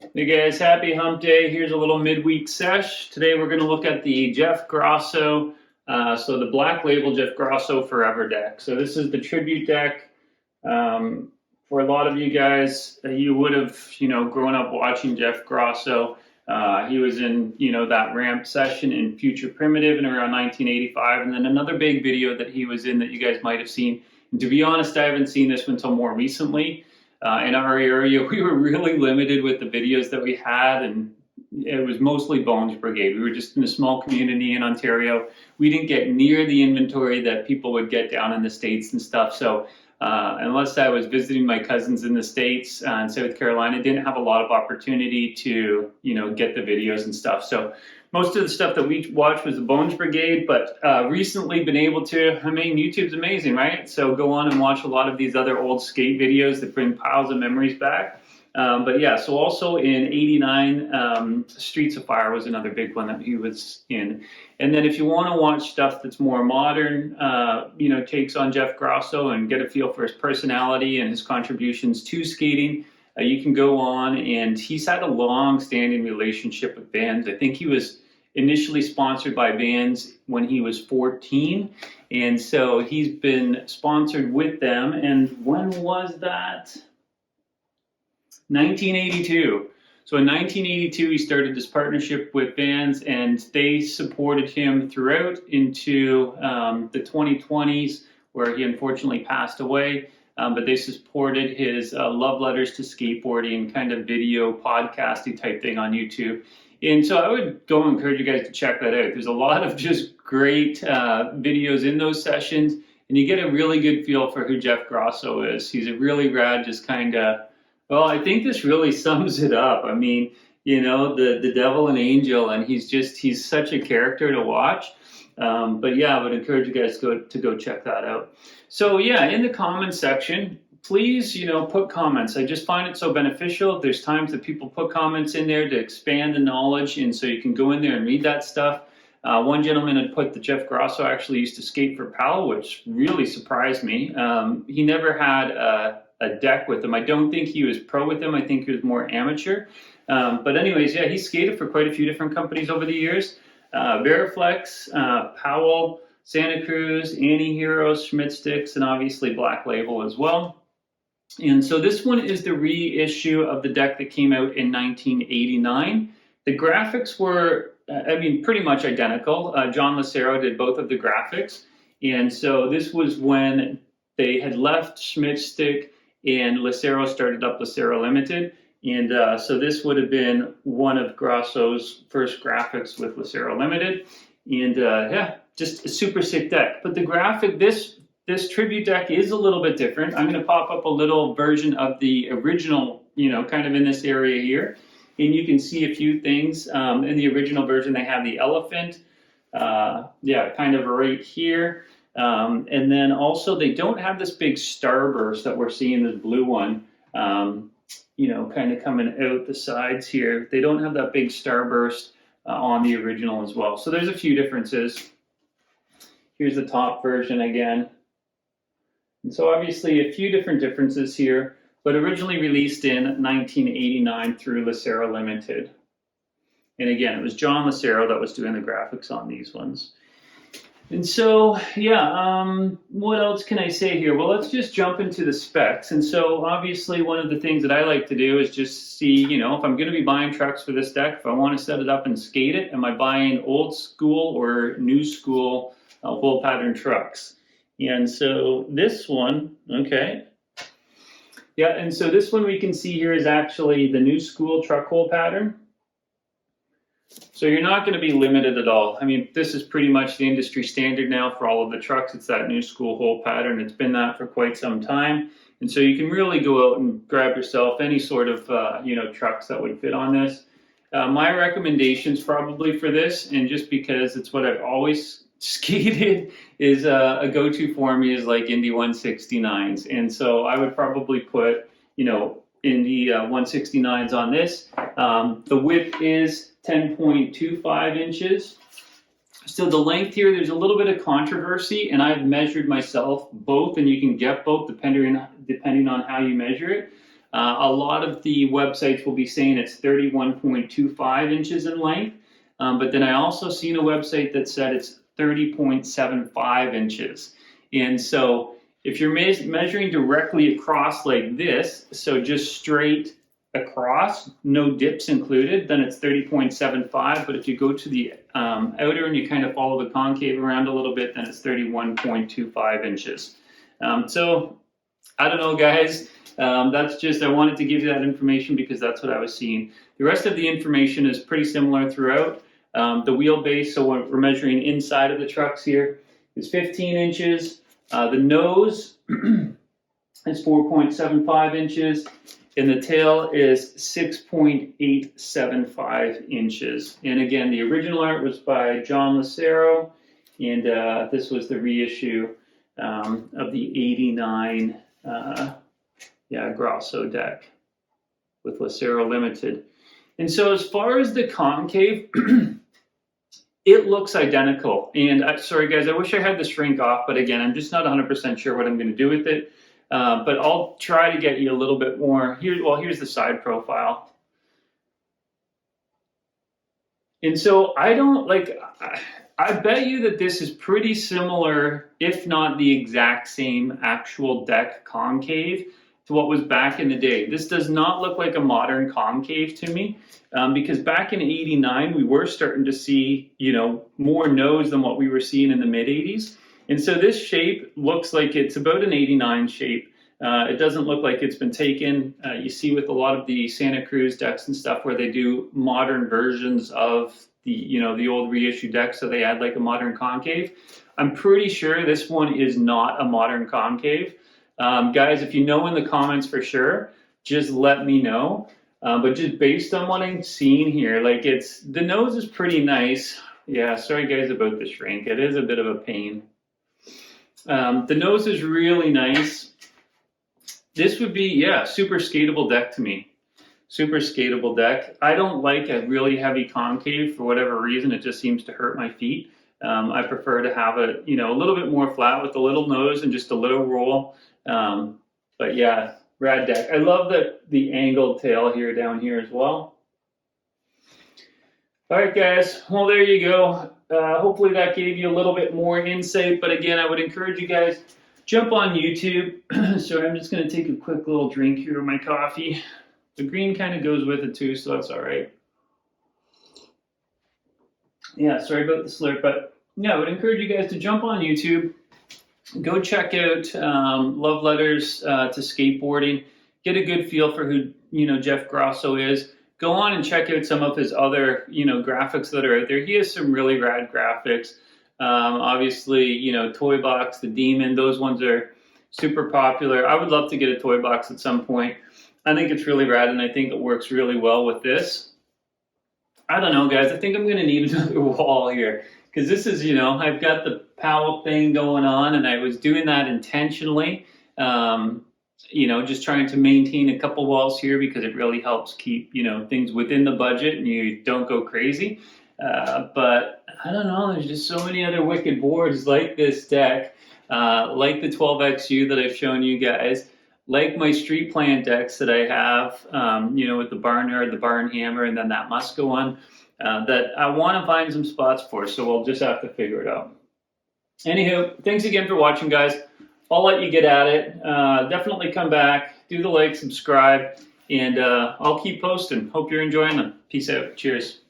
Hey guys, happy hump day. Here's a little midweek sesh. Today we're going to look at the Jeff Grosso, the Black Label Jeff Grosso Forever deck. So this is the tribute deck. For a lot of you guys, you would have, grown up watching Jeff Grosso. He was in, that ramp session in Future Primitive in around 1985. And then another big video that he was in that you guys might have seen. And to be honest, I haven't seen this one until more recently. In our area, we were really limited with the videos that we had, and it was mostly Bones Brigade. We were just in a small community in Ontario. We didn't get near the inventory that people would get down in the States and stuff. So unless I was visiting my cousins in the States in South Carolina, didn't have a lot of opportunity to, get the videos and stuff. So most of the stuff that we watched was the Bones Brigade, but recently been able to, YouTube's amazing, right? So go on and watch a lot of these other old skate videos that bring piles of memories back. But yeah, so also in 89, Streets of Fire was another big one that he was in. And then if you want to watch stuff that's more modern, takes on Jeff Grosso and get a feel for his personality and his contributions to skating, you can go on, and he's had a long-standing relationship with bands. I think he was initially sponsored by bands when he was 14, and so he's been sponsored with them. And when was that? 1982. So in 1982, he started this partnership with bands, and they supported him throughout into the 2020s, where he unfortunately passed away. But they supported his love letters to skateboarding kind of video podcasting type thing on YouTube. And so I would go and encourage you guys to check that out. There's a lot of just great videos in those sessions, and you get a really good feel for who Jeff Grosso is. He's a really rad, just kind of, well, I think this really sums it up. I mean, the devil and angel, and he's such a character to watch. But yeah, I would encourage you guys to go check that out. So yeah, in the comments section, please, put comments. I just find it so beneficial. There's times that people put comments in there to expand the knowledge, and so you can go in there and read that stuff. One gentleman had put that Jeff Grosso actually used to skate for Powell, which really surprised me. He never had a deck with him. I don't think he was pro with him. I think he was more amateur. But anyways, yeah, he skated for quite a few different companies over the years. Veriflex, Powell, Santa Cruz, Annie Heroes, Schmidt Sticks, and obviously Black Label as well. And so this one is the reissue of the deck that came out in 1989. The graphics were, pretty much identical. John Lucero did both of the graphics. And so this was when they had left Schmidt Stick and Lucero started up Lucero Ltd. And so this would have been one of Grosso's first graphics with Lucero Ltd. And yeah, just a super sick deck. But the graphic, this tribute deck is a little bit different. I'm going to pop up a little version of the original, kind of in this area here. And you can see a few things. In the original version, they have the elephant, kind of right here. And then also they don't have this big starburst that we're seeing, this blue one, kind of coming out the sides here. They don't have that big starburst on the original as well. So there's a few differences. Here's the top version again. And so obviously a few different differences here, but originally released in 1989 through Lucero Ltd. And again, it was John Lucero that was doing the graphics on these ones. And so, yeah, what else can I say here? Well, let's just jump into the specs. And so obviously one of the things that I like to do is just see, if I'm going to be buying trucks for this deck, if I want to set it up and skate it, am I buying old school or new school whole pattern trucks? And so this one, okay. Yeah, and so this one we can see here is actually the new school truck hole pattern. So you're not going to be limited at all. This is pretty much the industry standard now for all of the trucks. It's that new school hole pattern. It's been that for quite some time. And so you can really go out and grab yourself any sort of, trucks that would fit on this. My recommendations probably for this, and just because it's what I've always skated, is a go-to for me is like Indy 169s. And so I would probably put, Indy 169s on this. The width is 10.25 inches. So the length here, there's a little bit of controversy, and I've measured myself both, and you can get both depending on how you measure it. A lot of the websites will be saying it's 31.25 inches in length, but then I also seen a website that said it's 30.75 inches. And so if you're measuring directly across like this, so just straight across, no dips included, then it's 30.75. But if you go to the outer and you kind of follow the concave around a little bit, then it's 31.25 inches. So I don't know, guys. That's just, I wanted to give you that information because that's what I was seeing. The rest of the information is pretty similar throughout. The wheelbase, so what we're measuring inside of the trucks here, is 15 inches. The nose is 4.75 inches, and the tail is 6.875 inches. And again, the original art was by John Lucero, and this was the reissue of the 89 Grosso deck with Lucero Ltd. And so as far as the concave, it looks identical. And sorry guys, I wish I had the shrink off, but again, I'm just not 100% sure what I'm going to do with it. But I'll try to get you a little bit more. Here's the side profile. And so I bet you that this is pretty similar, if not the exact same actual deck concave to what was back in the day. This does not look like a modern concave to me, because back in '89 we were starting to see, more nose than what we were seeing in the mid '80s. And so this shape looks like it's about an '89 shape. It doesn't look like it's been taken. You see with a lot of the Santa Cruz decks and stuff where they do modern versions of the old reissue deck, so they add like a modern concave. I'm pretty sure this one is not a modern concave. Guys, if you know in the comments for sure, just let me know. But just based on what I'm seeing here, the nose is pretty nice. Yeah, sorry guys about the shrink. It is a bit of a pain. The nose is really nice. This would be, super skatable deck to me. Super skatable deck. I don't like a really heavy concave for whatever reason. It just seems to hurt my feet. I prefer to have it, a little bit more flat with a little nose and just a little roll. But yeah, rad deck. I love the angled tail here down here as well. All right, guys. Well, there you go. Hopefully that gave you a little bit more insight. But again, I would encourage you guys, jump on YouTube. So I'm just going to take a quick little drink here of my coffee. The green kind of goes with it too, so that's all right. Yeah, sorry about the slurp, but yeah, I would encourage you guys to jump on YouTube. Go check out Love Letters to Skateboarding. Get a good feel for who Jeff Grosso is. Go on and check out some of his other graphics that are out there. He has some really rad graphics. Obviously, Toy Box, the Demon, those ones are super popular. I would love to get a Toy Box at some point. I think it's really rad, and I think it works really well with this. I don't know, guys. I think I'm going to need another wall here, because this is, I've got the Powell thing going on, and I was doing that intentionally, just trying to maintain a couple walls here because it really helps keep, things within the budget and you don't go crazy. But I don't know, there's just so many other wicked boards like this deck, like the 12XU that I've shown you guys, like my street plant decks that I have, with the Barnard, the Barn Hammer, and then that Musco one, that I want to find some spots for, so we'll just have to figure it out. Anywho, thanks again for watching, guys. I'll let you get at it. Definitely come back, do the like, subscribe, and I'll keep posting. Hope you're enjoying them. Peace out. Cheers.